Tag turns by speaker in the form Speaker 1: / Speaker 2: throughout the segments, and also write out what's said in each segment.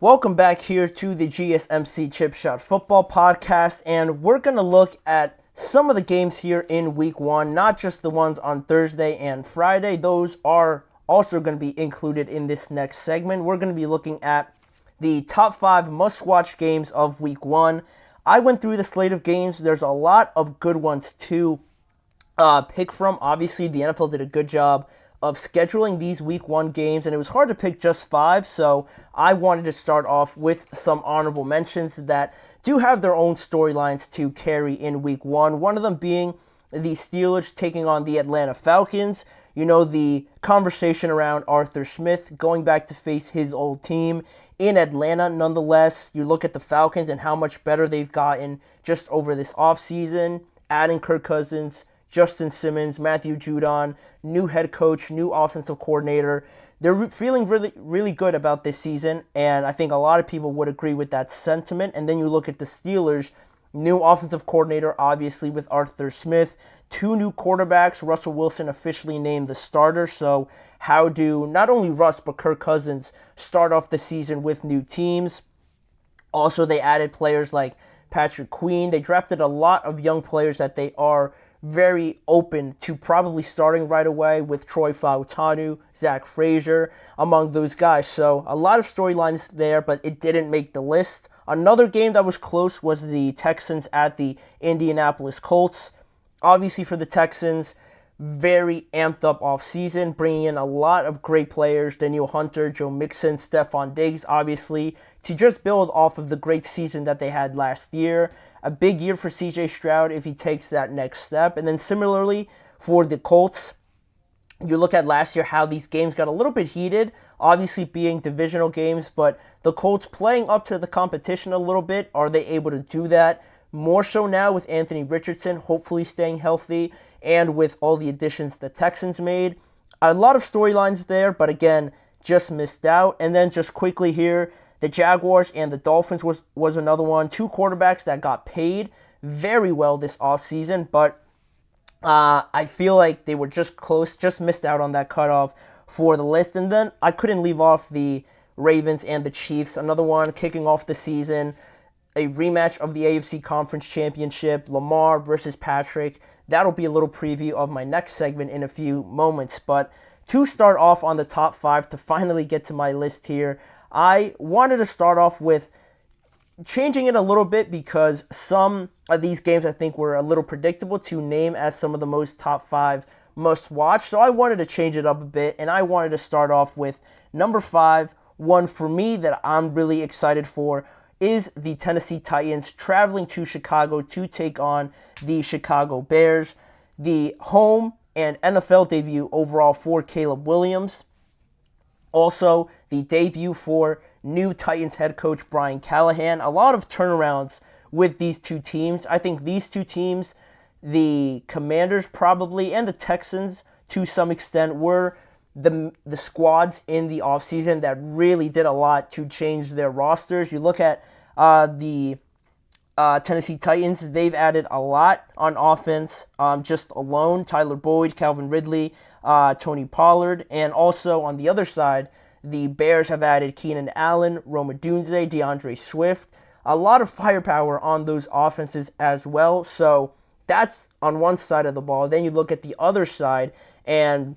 Speaker 1: Welcome back here to the GSMC Chip Shot Football Podcast, and we're going to look at some of the games here in Week 1, not just the ones on Thursday and Friday. Those are also going to be included in this next segment. We're going to be looking at the top 5 must-watch games of Week 1. I went through the slate of games. There's a lot of good ones to pick from. Obviously, the NFL did a good job of scheduling these Week 1 games, and it was hard to pick just 5, so I wanted to start off with some honorable mentions that do have their own storylines to carry in Week 1, one of them being the Steelers taking on the Atlanta Falcons. You know, the conversation around Arthur Smith going back to face his old team in Atlanta. Nonetheless, you look at the Falcons and how much better they've gotten just over this offseason, adding Kirk Cousins, Justin Simmons, Matthew Judon, new head coach, new offensive coordinator. They're feeling really good about this season, and I think a lot of people would agree with that sentiment. And then you look at the Steelers, new offensive coordinator, obviously, with Arthur Smith, 2 new quarterbacks, Russell Wilson officially named the starter. So how do not only Russ but Kirk Cousins start off the season with new teams? Also, they added players like Patrick Queen. They drafted a lot of young players that they are very open to probably starting right away, with Troy Fautanu, Zach Frazier, among those guys. So a lot of storylines there, but it didn't make the list. Another game that was close was the Texans at the Indianapolis Colts. Obviously for the Texans, very amped up offseason, bringing in a lot of great players, Danielle Hunter, Joe Mixon, Stephon Diggs, obviously, to just build off of the great season that they had last year. A big year for CJ Stroud if he takes that next step. And then similarly for the Colts, you look at last year how these games got a little bit heated, obviously being divisional games, but the Colts playing up to the competition a little bit. Are they able to do that? More so now with Anthony Richardson hopefully staying healthy and with all the additions the Texans made. A lot of storylines there, but again, just missed out. And then just quickly here, the Jaguars and the Dolphins was another one. 2 quarterbacks that got paid very well this offseason, but I feel like they were just close, just missed out on that cutoff for the list. And then I couldn't leave off the Ravens and the Chiefs, another one kicking off the season, a rematch of the AFC Conference Championship, Lamar versus Patrick. That'll be a little preview of my next segment in a few moments. But to start off on the top 5, to finally get to my list here, I wanted to start off with changing it a little bit because some of these games I think were a little predictable to name as some of the most top 5 must watch. So I wanted to change it up a bit, and I wanted to start off with number 5. One for me that I'm really excited for is the Tennessee Titans traveling to Chicago to take on the Chicago Bears. The home and NFL debut overall for Caleb Williams. Also, the debut for new Titans head coach Brian Callahan. A lot of turnarounds with these 2 teams. I think these 2 teams, the Commanders probably, and the Texans to some extent, were the squads in the offseason that really did a lot to change their rosters. You look at the Tennessee Titans, they've added a lot on offense just alone. Tyler Boyd, Calvin Ridley, Tony Pollard, and also on the other side, the Bears have added Keenan Allen, Rome Odunze, DeAndre Swift. A lot of firepower on those offenses as well. So that's on one side of the ball. Then you look at the other side, and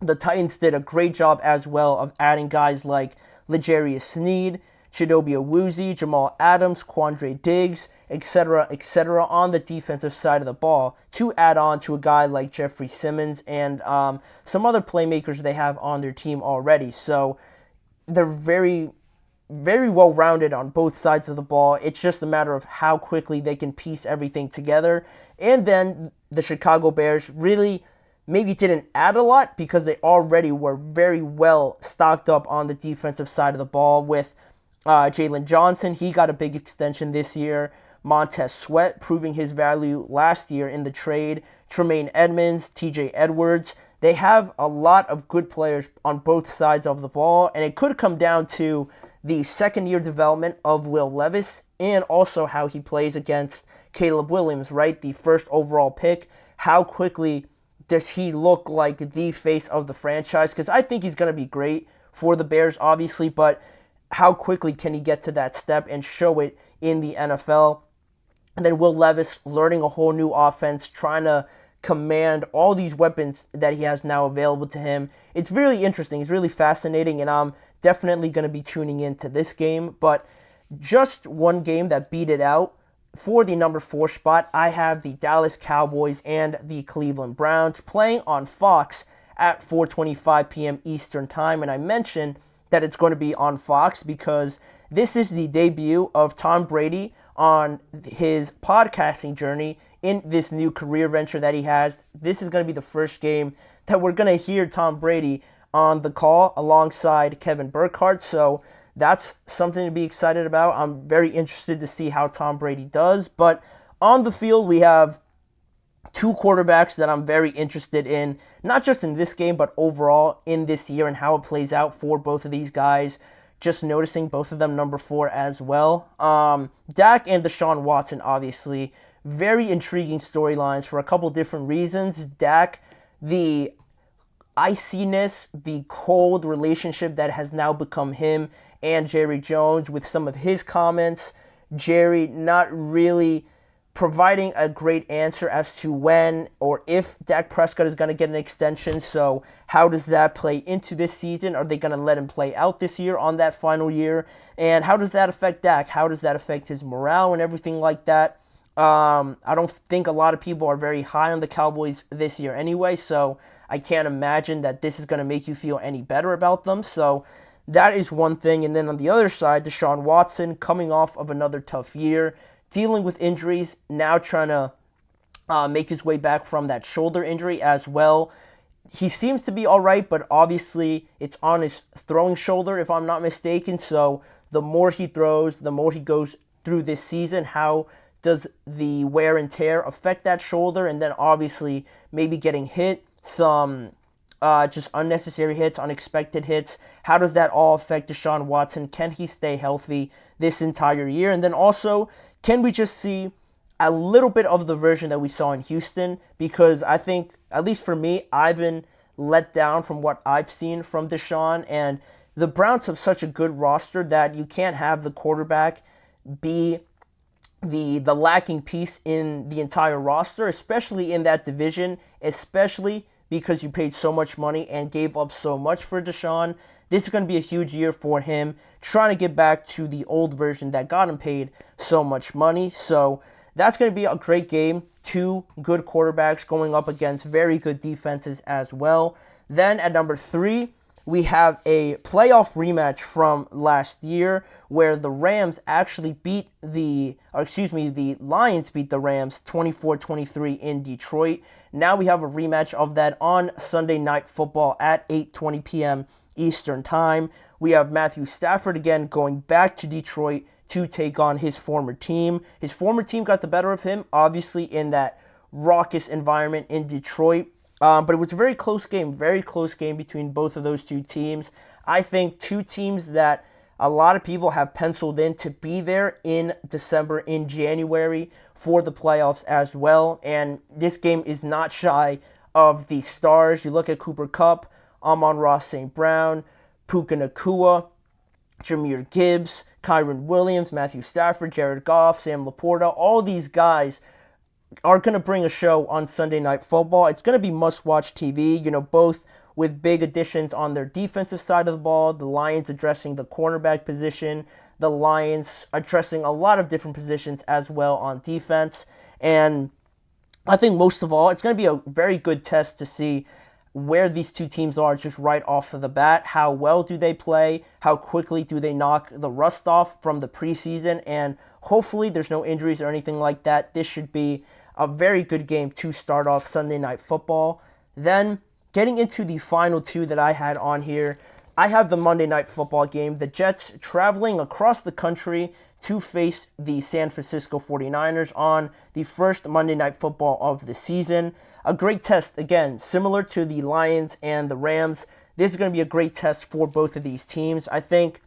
Speaker 1: the Titans did a great job as well of adding guys like L'Jarius Sneed, Chidobe Awuzie, Jamal Adams, Quandre Diggs, etc., on the defensive side of the ball to add on to a guy like Jeffrey Simmons and some other playmakers they have on their team already. So they're very, very well-rounded on both sides of the ball. It's just a matter of how quickly they can piece everything together. And then the Chicago Bears really maybe didn't add a lot because they already were very well stocked up on the defensive side of the ball with Jalen Johnson. He got a big extension this year. Montez Sweat proving his value last year in the trade. Tremaine Edmonds, TJ Edwards. They have a lot of good players on both sides of the ball, and it could come down to the second-year development of Will Levis and also how he plays against Caleb Williams, right? The first overall pick. How quickly does he look like the face of the franchise? Because I think he's going to be great for the Bears, obviously, but how quickly can he get to that step and show it in the NFL. And then Will Levis learning a whole new offense, trying to command all these weapons that he has now available to him. It's really interesting. It's really fascinating, and I'm definitely going to be tuning into this game. But just one game that beat it out for the number 4 spot, I have the Dallas Cowboys and the Cleveland Browns playing on Fox at 4:25 p.m. Eastern Time. And I mentioned that it's going to be on Fox because this is the debut of Tom Brady on his podcasting journey in this new career venture that he has. This is going to be the first game that we're going to hear Tom Brady on the call alongside Kevin Burkhardt. So that's something to be excited about. I'm very interested to see how Tom Brady does. But on the field, we have 2 quarterbacks that I'm very interested in, not just in this game, but overall in this year and how it plays out for both of these guys. Just noticing both of them number 4 as well. Dak and Deshaun Watson, obviously, very intriguing storylines for a couple different reasons. Dak, the iciness, the cold relationship that has now become him and Jerry Jones with some of his comments. Jerry not really providing a great answer as to when or if Dak Prescott is going to get an extension. So how does that play into this season? Are they going to let him play out this year on that final year? And how does that affect Dak? How does that affect his morale and everything like that? I don't think a lot of people are very high on the Cowboys this year anyway, so I can't imagine that this is going to make you feel any better about them. So that is one thing. And then on the other side, Deshaun Watson coming off of another tough year, dealing with injuries, now trying to make his way back from that shoulder injury as well. He seems to be all right, but obviously it's on his throwing shoulder, if I'm not mistaken. So the more he throws, the more he goes through this season. How does the wear and tear affect that shoulder? And then obviously maybe getting hit, some just unnecessary hits, unexpected hits. How does that all affect Deshaun Watson? Can he stay healthy this entire year? And then also, can we just see a little bit of the version that we saw in Houston? Because I think, at least for me, I've been let down from what I've seen from Deshaun. And the Browns have such a good roster that you can't have the quarterback be the lacking piece in the entire roster, especially in that division, especially because you paid so much money and gave up so much for Deshaun. This is going to be a huge year for him, trying to get back to the old version that got him paid so much money. So that's going to be a great game. 2 good quarterbacks going up against very good defenses as well. Then at number 3, we have a playoff rematch from last year where the Lions beat the Rams 24-23 in Detroit. Now we have a rematch of that on Sunday Night Football at 8:20 p.m. Eastern Time. We have Matthew Stafford again going back to Detroit to take on his former team. His former team got the better of him, obviously, in that raucous environment in Detroit. But it was a very close game between both of those 2 teams. I think 2 teams that a lot of people have penciled in to be there in December, in January for the playoffs as well. And this game is not shy of the stars. You look at Cooper Kupp, Amon-Ra St. Brown, Puka Nacua, Jahmyr Gibbs, Kyren Williams, Matthew Stafford, Jared Goff, Sam Laporta. All these guys are going to bring a show on Sunday Night Football. It's going to be must-watch TV, both with big additions on their defensive side of the ball, the Lions addressing the cornerback position, the Lions addressing a lot of different positions as well on defense. And I think most of all, it's going to be a very good test to see where these 2 teams are just right off of the bat. How well do they play? How quickly do they knock the rust off from the preseason? And hopefully there's no injuries or anything like that. This should be a very good game to start off Sunday Night Football. Then, getting into the final 2 that I had on here, I have the Monday Night Football game. The Jets traveling across the country to face the San Francisco 49ers on the first Monday Night Football of the season. A great test, again, similar to the Lions and the Rams. This is going to be a great test for both of these teams. I think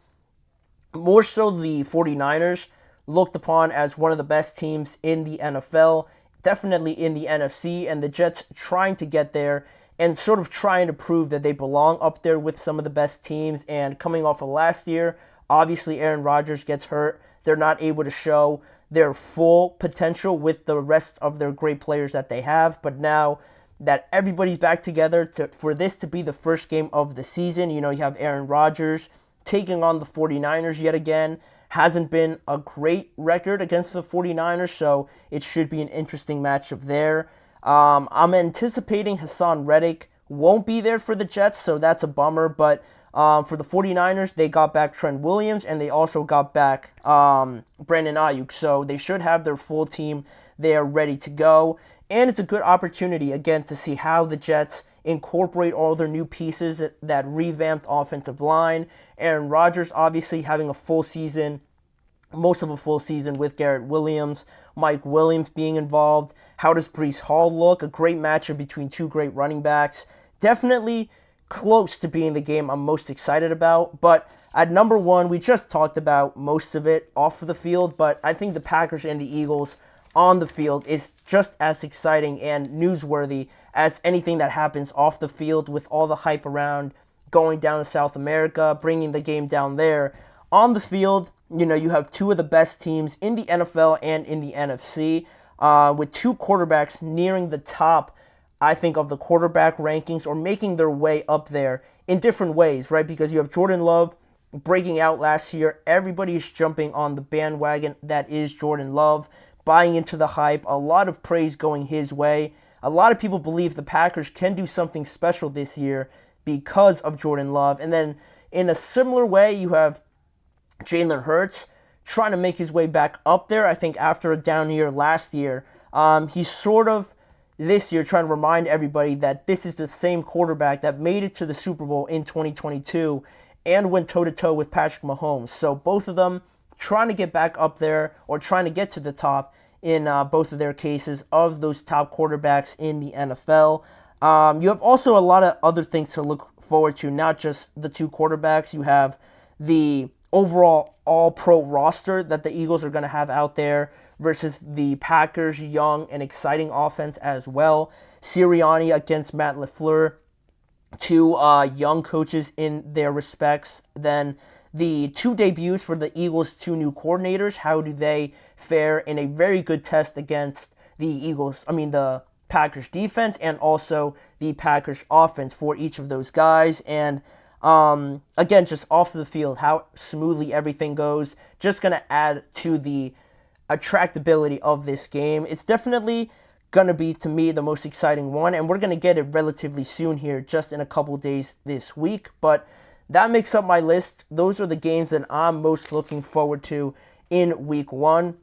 Speaker 1: more so the 49ers looked upon as one of the best teams in the NFL, definitely in the NFC, and the Jets trying to get there and sort of trying to prove that they belong up there with some of the best teams. And coming off of last year, Obviously, Aaron Rodgers gets hurt. They're not able to show their full potential with the rest of their great players that they have. But now that everybody's back together for this to be the first game of the season, you have Aaron Rodgers taking on the 49ers yet again. Hasn't been a great record against the 49ers, so it should be an interesting matchup there. I'm anticipating Hassan Reddick won't be there for the Jets, so that's a bummer. But for the 49ers, they got back Trent Williams, and they also got back Brandon Ayuk. So they should have their full team there ready to go. And it's a good opportunity, again, to see how the Jets incorporate all their new pieces, that revamped offensive line. Aaron Rodgers obviously having a full season, most of a full season with Garrett Williams, Mike Williams being involved. How does Breece Hall look? A great matchup between two great running backs. Definitely close to being the game I'm most excited about. But at number one, we just talked about most of it off of the field, but I think the Packers and the Eagles on the field is just as exciting and newsworthy as anything that happens off the field, with all the hype around going down to South America, bringing the game down there. On the field, you have two of the best teams in the NFL and in the NFC, with two quarterbacks nearing the top, I think, of the quarterback rankings, or making their way up there in different ways, right? Because you have Jordan Love breaking out last year. Everybody's jumping on the bandwagon that is Jordan Love, buying into the hype, a lot of praise going his way. A lot of people believe the Packers can do something special this year because of Jordan Love. And then in a similar way, you have Jalen Hurts trying to make his way back up there. I think after a down year last year, he's sort of this year trying to remind everybody that this is the same quarterback that made it to the Super Bowl in 2022 and went toe-to-toe with Patrick Mahomes. So both of them trying to get back up there, or trying to get to the top in both of their cases of those top quarterbacks in the NFL. You have also a lot of other things to look forward to, not just the two quarterbacks. You have the overall all-pro roster that the Eagles are going to have out there versus the Packers' young and exciting offense as well. Sirianni against Matt LaFleur, two young coaches in their respects. Then the two debuts for the Eagles' two new coordinators. How do they fare in a very good test against the Packers defense, and also the Packers offense for each of those guys? And again, just off the field, how smoothly everything goes, just going to add to the attractability of this game. It's definitely going to be, to me, the most exciting one, and we're going to get it relatively soon here, just in a couple days this week. But that makes up my list. Those are the games that I'm most looking forward to in week one.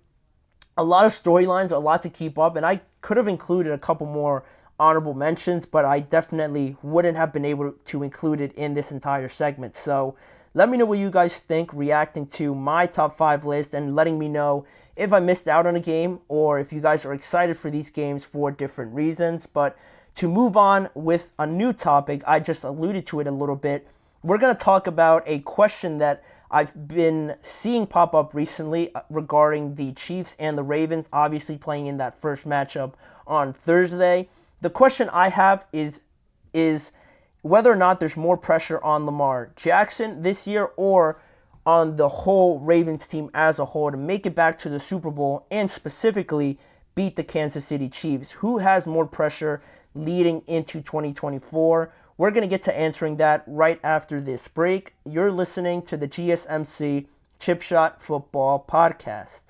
Speaker 1: A lot of storylines, a lot to keep up, and I could have included a couple more honorable mentions, but I definitely wouldn't have been able to include it in this entire segment. So let me know what you guys think, reacting to my top 5 list, and letting me know if I missed out on a game, or if you guys are excited for these games for different reasons. But to move on with a new topic, I just alluded to it a little bit. We're going to talk about a question that I've been seeing pop up recently regarding the Chiefs and the Ravens, obviously playing in that first matchup on Thursday. The question I have is whether or not there's more pressure on Lamar Jackson this year, or on the whole Ravens team as a whole, to make it back to the Super Bowl and specifically beat the Kansas City Chiefs. Who has more pressure leading into 2024? We're going to get to answering that right after this break. You're listening to the GSMC Chip Shot Football Podcast.